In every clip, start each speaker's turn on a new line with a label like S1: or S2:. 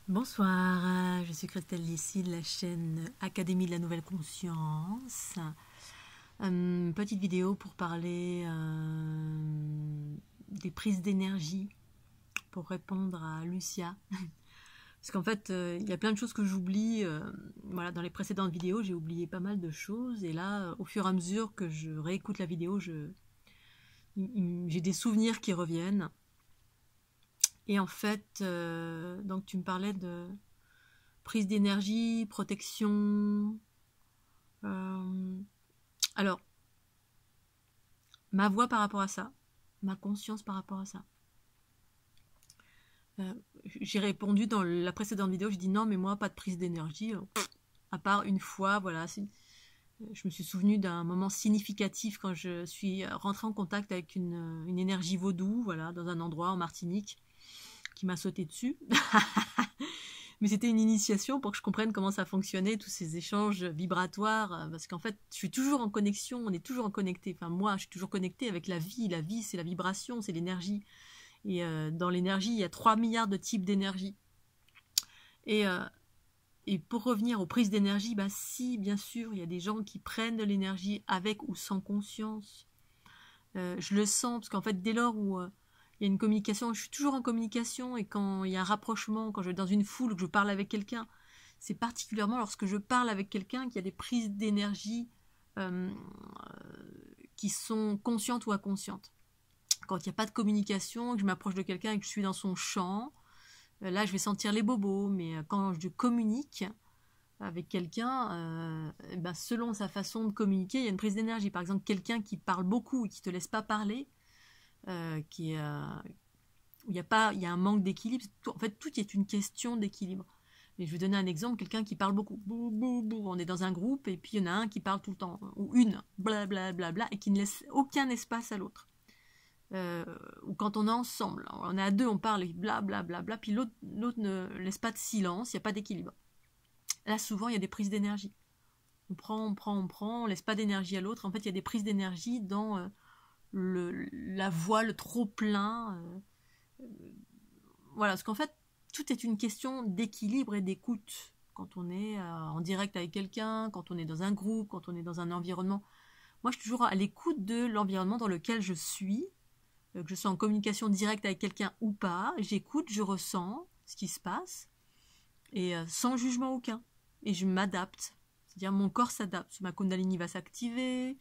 S1: Bonsoir, je suis Christelle Lissy de la chaîne Académie de la Nouvelle Conscience. Petite vidéo pour parler des prises d'énergie, pour répondre à Lucia. Parce qu'en fait, il y a plein de choses que j'oublie. Voilà, dans les précédentes vidéos, j'ai oublié pas mal de choses. Et là, au fur et à mesure que je réécoute la vidéo, j'ai des souvenirs qui reviennent. Et en fait, donc tu me parlais de prise d'énergie, protection. Alors, ma voix par rapport à ça, ma conscience par rapport à ça. J'ai répondu dans la précédente vidéo, je dis non, mais moi, pas de prise d'énergie, à part une fois, voilà. Je me suis souvenu d'un moment significatif quand je suis rentrée en contact avec une énergie vaudou, voilà, dans un endroit en Martinique, qui m'a sauté dessus. Mais c'était une initiation pour que je comprenne comment ça fonctionnait, tous ces échanges vibratoires, parce qu'en fait, je suis toujours en connexion, on est toujours en connecté. Enfin, moi, je suis toujours connectée avec la vie. La vie, c'est la vibration, c'est l'énergie. Et dans l'énergie, il y a 3 milliards de types d'énergie. Et pour revenir aux prises d'énergie, bah si, bien sûr, il y a des gens qui prennent de l'énergie avec ou sans conscience. Je le sens, parce qu'en fait, dès lors où il y a une communication, je suis toujours en communication, et quand il y a un rapprochement, quand je vais dans une foule, que je parle avec quelqu'un, c'est particulièrement lorsque je parle avec quelqu'un qu'il y a des prises d'énergie qui sont conscientes ou inconscientes. Quand il n'y a pas de communication, que je m'approche de quelqu'un et que je suis dans son champ, là je vais sentir les bobos, mais quand je communique avec quelqu'un, ben selon sa façon de communiquer, il y a une prise d'énergie. Par exemple, quelqu'un qui parle beaucoup et qui ne te laisse pas parler, où il y a un manque d'équilibre. En fait, tout est une question d'équilibre. Mais je vais donner un exemple, quelqu'un qui parle beaucoup. Bou, bou, bou. On est dans un groupe et puis il y en a un qui parle tout le temps, ou une, blablabla, bla, bla, et qui ne laisse aucun espace à l'autre. Ou quand on est ensemble, on est à deux, on parle et blablabla, bla, puis l'autre ne laisse pas de silence, il n'y a pas d'équilibre. Là, souvent, il y a des prises d'énergie. On prend, on laisse pas d'énergie à l'autre. En fait, il y a des prises d'énergie dans la voie, le trop-plein. Voilà, parce qu'en fait, tout est une question d'équilibre et d'écoute. Quand on est en direct avec quelqu'un, quand on est dans un groupe, quand on est dans un environnement. Moi, je suis toujours à l'écoute de l'environnement dans lequel je suis, que je sois en communication directe avec quelqu'un ou pas. J'écoute, je ressens ce qui se passe, et sans jugement aucun. Et je m'adapte. C'est-à-dire, mon corps s'adapte. Ma Kundalini va s'activer.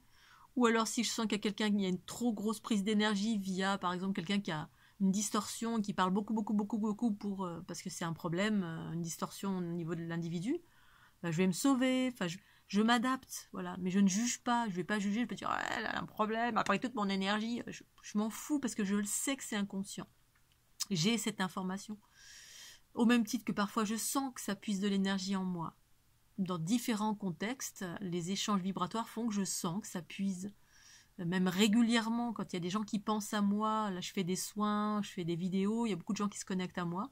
S1: Ou alors, si je sens qu'il y a quelqu'un qui a une trop grosse prise d'énergie via, par exemple, quelqu'un qui a une distorsion, qui parle beaucoup parce que c'est un problème, une distorsion au niveau de l'individu, je vais me sauver, enfin, je m'adapte, voilà, mais je ne juge pas, je vais pas juger, je peux dire, ouais, elle a un problème, après toute mon énergie, je m'en fous parce que je le sais que c'est inconscient. J'ai cette information. Au même titre que parfois je sens que ça puise de l'énergie en moi. Dans différents contextes, les échanges vibratoires font que je sens que ça puise. Même régulièrement, quand il y a des gens qui pensent à moi, là je fais des soins, je fais des vidéos, il y a beaucoup de gens qui se connectent à moi,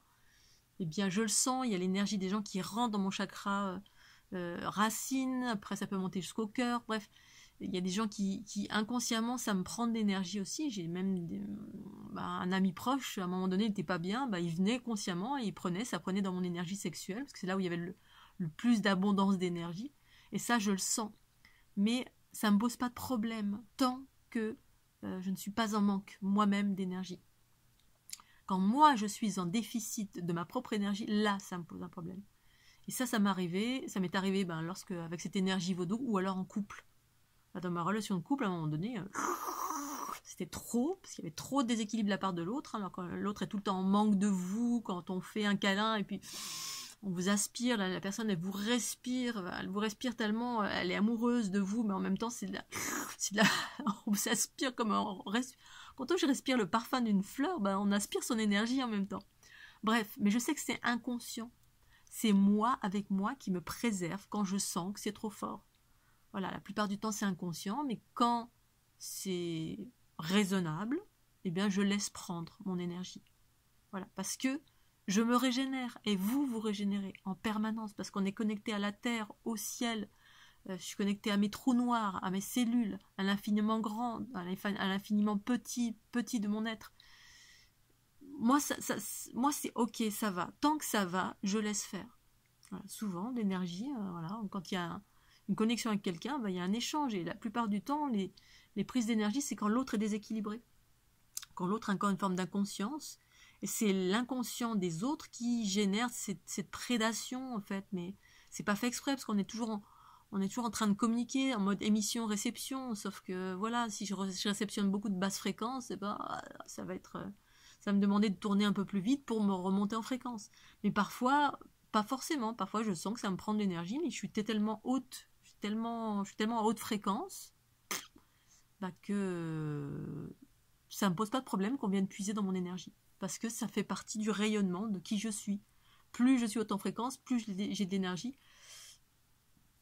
S1: eh bien je le sens, il y a l'énergie des gens qui rentrent dans mon chakra racine, après ça peut monter jusqu'au cœur, bref, il y a des gens qui inconsciemment, ça me prend de l'énergie aussi. J'ai même un ami proche, à un moment donné il n'était pas bien, il venait consciemment et ça prenait dans mon énergie sexuelle, parce que c'est là où il y avait le plus d'abondance d'énergie, et ça je le sens. Mais ça ne me pose pas de problème tant que je ne suis pas en manque moi-même d'énergie. Quand moi je suis en déficit de ma propre énergie, là ça me pose un problème. Et ça m'est arrivé lorsque, avec cette énergie vaudou, ou alors en couple. Dans ma relation de couple, à un moment donné, c'était trop, parce qu'il y avait trop de déséquilibre de la part de l'autre. Alors quand l'autre est tout le temps en manque de vous, quand on fait un câlin et puis on vous aspire, la personne elle vous respire tellement, elle est amoureuse de vous, mais en même temps on vous aspire comme quand je respire le parfum d'une fleur, on aspire son énergie en même temps. Bref, mais je sais que c'est inconscient. C'est moi, avec moi, qui me préserve quand je sens que c'est trop fort. Voilà, la plupart du temps, c'est inconscient, mais quand c'est raisonnable, eh bien, je laisse prendre mon énergie. Voilà, parce que je me régénère, et vous régénérez en permanence, parce qu'on est connecté à la terre, au ciel. Je suis connecté à mes trous noirs, à mes cellules, à l'infiniment grand, à l'infiniment petit de mon être. moi c'est ok, ça va. Tant que ça va, je laisse faire. Voilà, souvent, l'énergie, voilà, quand il y a une connexion avec quelqu'un, il y a un échange. Et la plupart du temps, les prises d'énergie, c'est quand l'autre est déséquilibré. Quand l'autre a encore une forme d'inconscience. Et c'est l'inconscient des autres qui génère cette prédation, en fait. Mais c'est pas fait exprès, parce qu'on est toujours en train de communiquer en mode émission-réception. Sauf que, voilà, si je réceptionne beaucoup de basses fréquences, eh ben, ça va me demander de tourner un peu plus vite pour me remonter en fréquence. Mais parfois, pas forcément. Parfois, je sens que ça me prend de l'énergie, mais je suis tellement haute, je suis tellement à haute fréquence, que ça me pose pas de problème qu'on vienne puiser dans mon énergie. Parce que ça fait partie du rayonnement de qui je suis. Plus je suis haute en fréquence, plus j'ai de l'énergie,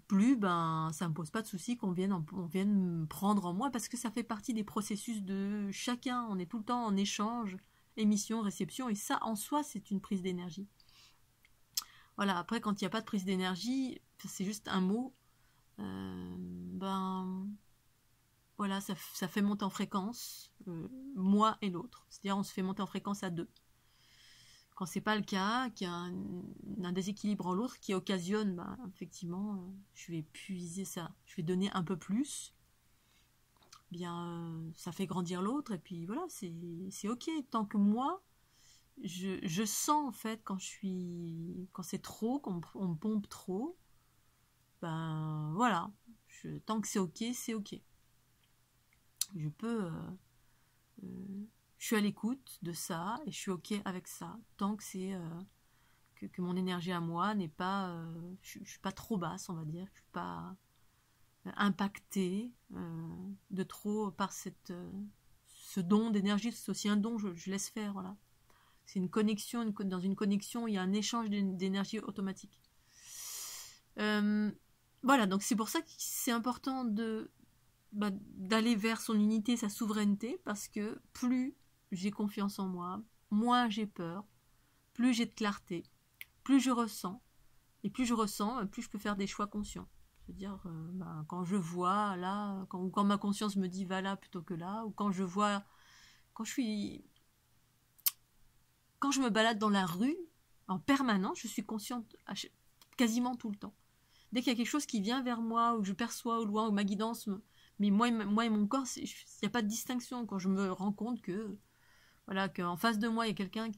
S1: plus ça me pose pas de souci qu'on vienne me prendre en moi, parce que ça fait partie des processus de chacun. On est tout le temps en échange, émission, réception, et ça en soi c'est une prise d'énergie. Voilà, après quand il n'y a pas de prise d'énergie, c'est juste un mot, voilà, ça fait monter en fréquence, moi et l'autre. C'est-à-dire on se fait monter en fréquence à deux. Quand c'est pas le cas, qu'il y a un déséquilibre en l'autre qui occasionne, effectivement, je vais puiser ça, je vais donner un peu plus, ça fait grandir l'autre, et puis voilà, c'est ok. Tant que moi, je sens en fait quand c'est trop, on me pompe trop, voilà, tant que c'est ok, c'est ok. Je peux, je suis à l'écoute de ça et je suis ok avec ça, tant que c'est que mon énergie à moi n'est pas, je suis pas trop basse, on va dire, je suis pas impactée de trop par ce don d'énergie. C'est aussi un don, je laisse faire, voilà. C'est une connexion, dans une connexion, il y a un échange d'énergie automatique. Voilà, donc c'est pour ça que c'est important d'aller vers son unité, sa souveraineté, parce que plus j'ai confiance en moi, moins j'ai peur, plus j'ai de clarté, plus je ressens, et plus je ressens, plus je peux faire des choix conscients. C'est-à-dire, quand je vois là, quand ma conscience me dit va là plutôt que là, ou quand je vois, quand je me balade dans la rue, en permanence, je suis consciente quasiment tout le temps. Dès qu'il y a quelque chose qui vient vers moi, ou que je perçois au loin, ou ma guidance, mais moi et mon corps, il n'y a pas de distinction. Quand je me rends compte voilà, qu'en face de moi, il y a quelqu'un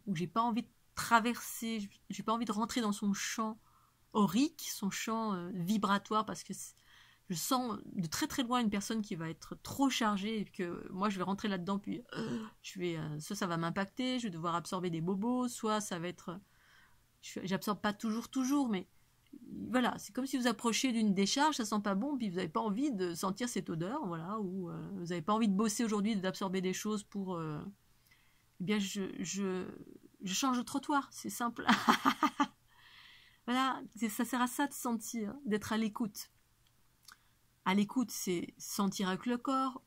S1: où j'ai pas envie de traverser, j'ai pas envie de rentrer dans son champ aurique, son champ vibratoire, parce que je sens de très très loin une personne qui va être trop chargée, et que moi je vais rentrer là-dedans, puis soit ça va m'impacter, je vais devoir absorber des bobos, soit ça va être, j'absorbe pas toujours, mais voilà, c'est comme si vous approchez d'une décharge, ça sent pas bon, puis vous n'avez pas envie de sentir cette odeur, voilà, ou vous n'avez pas envie de bosser aujourd'hui, d'absorber des choses pour, eh bien je change de trottoir, c'est simple. Voilà, ça sert à ça de sentir, d'être à l'écoute. À l'écoute, c'est sentir avec le corps,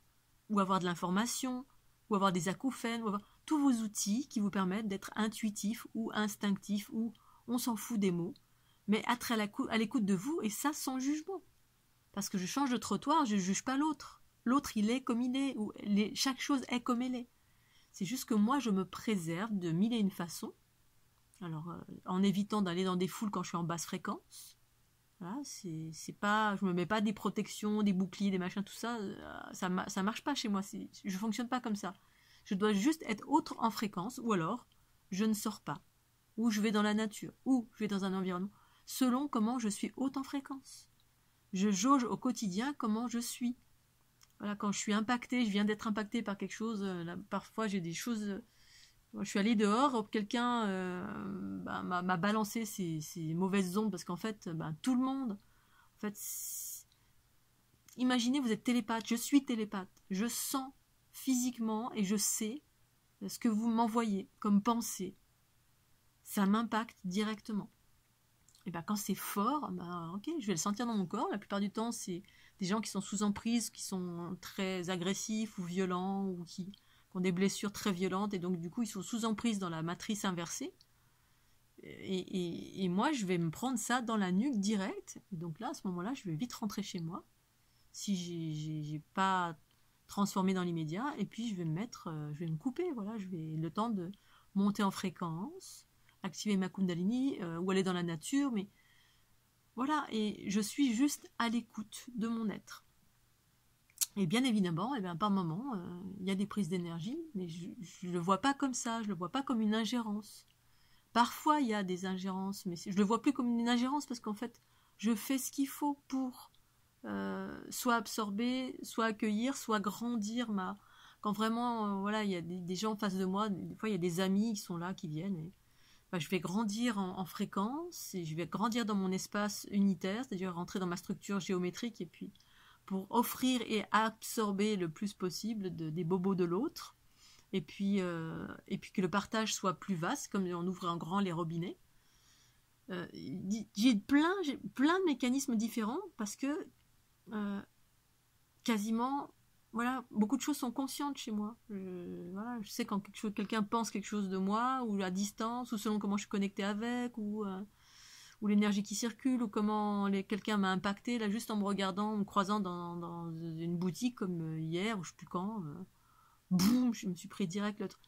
S1: ou avoir de l'information, ou avoir des acouphènes, ou avoir tous vos outils qui vous permettent d'être intuitif ou instinctif, ou on s'en fout des mots, mais être à l'écoute de vous, et ça sans jugement. Parce que je change de trottoir, je ne juge pas l'autre. L'autre, il est comme il est, ou chaque chose est comme elle est. C'est juste que moi, je me préserve de mille et une façons. Alors, en évitant d'aller dans des foules quand je suis en basse fréquence. Voilà, c'est pas, je me mets pas des protections, des boucliers, des machins, tout ça. Ça marche pas chez moi. Je fonctionne pas comme ça. Je dois juste être autre en fréquence, ou alors je ne sors pas, ou je vais dans la nature, ou je vais dans un environnement, selon comment je suis haute en fréquence. Je jauge au quotidien comment je suis. Voilà, quand je suis impactée, je viens d'être impactée par quelque chose, là, parfois j'ai des choses, je suis allée dehors, quelqu'un m'a balancé ces mauvaises ondes, parce qu'en fait, tout le monde, en fait, imaginez, vous êtes télépathe, je suis télépathe, je sens physiquement et je sais ce que vous m'envoyez comme pensée, ça m'impacte directement. Et quand c'est fort, ok, je vais le sentir dans mon corps. La plupart du temps, c'est des gens qui sont sous emprise, qui sont très agressifs ou violents, ou qui ont des blessures très violentes, et donc du coup, ils sont sous emprise dans la matrice inversée. Et moi, je vais me prendre ça dans la nuque direct. Et donc là, à ce moment-là, je vais vite rentrer chez moi. Si j'ai pas transformer dans l'immédiat, et puis je vais je vais me couper, voilà, je vais le temps de monter en fréquence, activer ma Kundalini, ou aller dans la nature, mais voilà, et je suis juste à l'écoute de mon être. Et bien évidemment, eh bien, par moment, il y a des prises d'énergie, mais je ne le vois pas comme ça, je ne le vois pas comme une ingérence. Parfois, il y a des ingérences, mais je ne le vois plus comme une ingérence parce qu'en fait, je fais ce qu'il faut pour soit absorber, soit accueillir, soit grandir ma... Quand vraiment, voilà, il y a des gens en face de moi, des fois, il y a des amis qui sont là, qui viennent, et je vais grandir en fréquence, et je vais grandir dans mon espace unitaire, c'est-à-dire rentrer dans ma structure géométrique, et puis pour offrir et absorber le plus possible des bobos de l'autre, et puis que le partage soit plus vaste, comme on ouvre en grand les robinets. J'ai plein de mécanismes différents, parce que quasiment, voilà, beaucoup de choses sont conscientes chez moi. Voilà, je sais quand quelqu'un pense quelque chose de moi, ou à distance, ou selon comment je suis connectée avec, ou l'énergie qui circule, ou comment quelqu'un m'a impacté, là, juste en me regardant, en me croisant dans une boutique comme hier, ou je sais plus quand, boum, je me suis pris direct l'autre.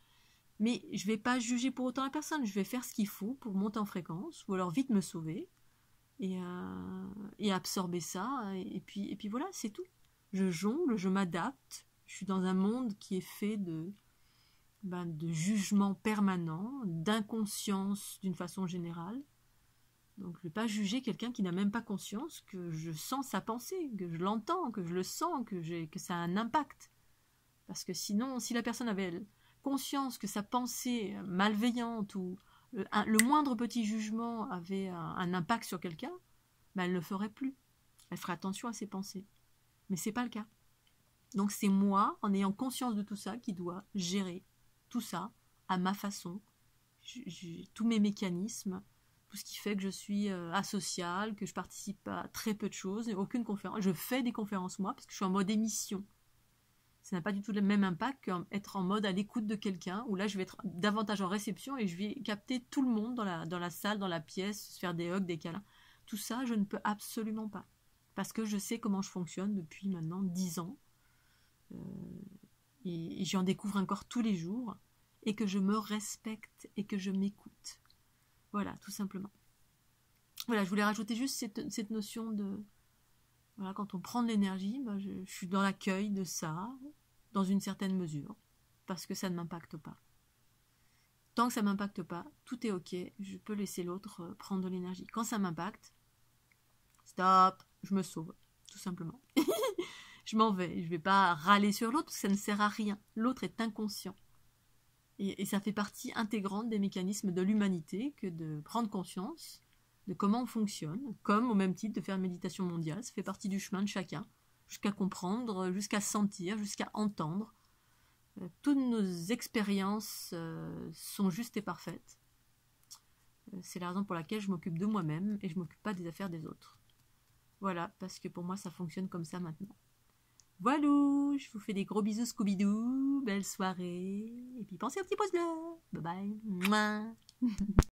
S1: Mais je vais pas juger pour autant la personne, je vais faire ce qu'il faut pour monter en fréquence, ou alors vite me sauver, et absorber ça, et puis voilà, c'est tout. Je jongle, je m'adapte, je suis dans un monde qui est fait de jugement permanent, d'inconscience d'une façon générale. Donc je ne vais pas juger quelqu'un qui n'a même pas conscience que je sens sa pensée, que je l'entends, que je le sens, que ça a un impact. Parce que sinon, si la personne avait conscience que sa pensée malveillante ou le moindre petit jugement avait un impact sur quelqu'un, elle ne le ferait plus. Elle ferait attention à ses pensées. Mais ce n'est pas le cas. Donc c'est moi, en ayant conscience de tout ça, qui dois gérer tout ça à ma façon. Tous mes mécanismes, tout ce qui fait que je suis asociale, que je participe à très peu de choses, et aucune conférence. Je fais des conférences moi, parce que je suis en mode émission. Ça n'a pas du tout le même impact qu'être en mode à l'écoute de quelqu'un, où là je vais être davantage en réception et je vais capter tout le monde dans la salle, dans la pièce, faire des hugs, des câlins. Tout ça, je ne peux absolument pas. Parce que je sais comment je fonctionne depuis maintenant 10 ans. Et j'en découvre encore tous les jours. Et que je me respecte et que je m'écoute. Voilà, tout simplement. Voilà, je voulais rajouter juste cette notion de... Voilà, quand on prend de l'énergie, je suis dans l'accueil de ça, dans une certaine mesure, parce que ça ne m'impacte pas. Tant que ça ne m'impacte pas, tout est ok, je peux laisser l'autre prendre de l'énergie. Quand ça m'impacte, stop, je me sauve, tout simplement. Je m'en vais, je ne vais pas râler sur l'autre, ça ne sert à rien. L'autre est inconscient. Et ça fait partie intégrante des mécanismes de l'humanité que de prendre conscience de comment on fonctionne, comme au même titre de faire une méditation mondiale, ça fait partie du chemin de chacun, jusqu'à comprendre, jusqu'à sentir, jusqu'à entendre. Toutes nos expériences sont justes et parfaites. C'est la raison pour laquelle je m'occupe de moi-même et je ne m'occupe pas des affaires des autres. Voilà, parce que pour moi ça fonctionne comme ça maintenant. Voilà, je vous fais des gros bisous Scooby-Doo, belle soirée, et puis pensez au petit pouce bleu. Bye bye. Mouah.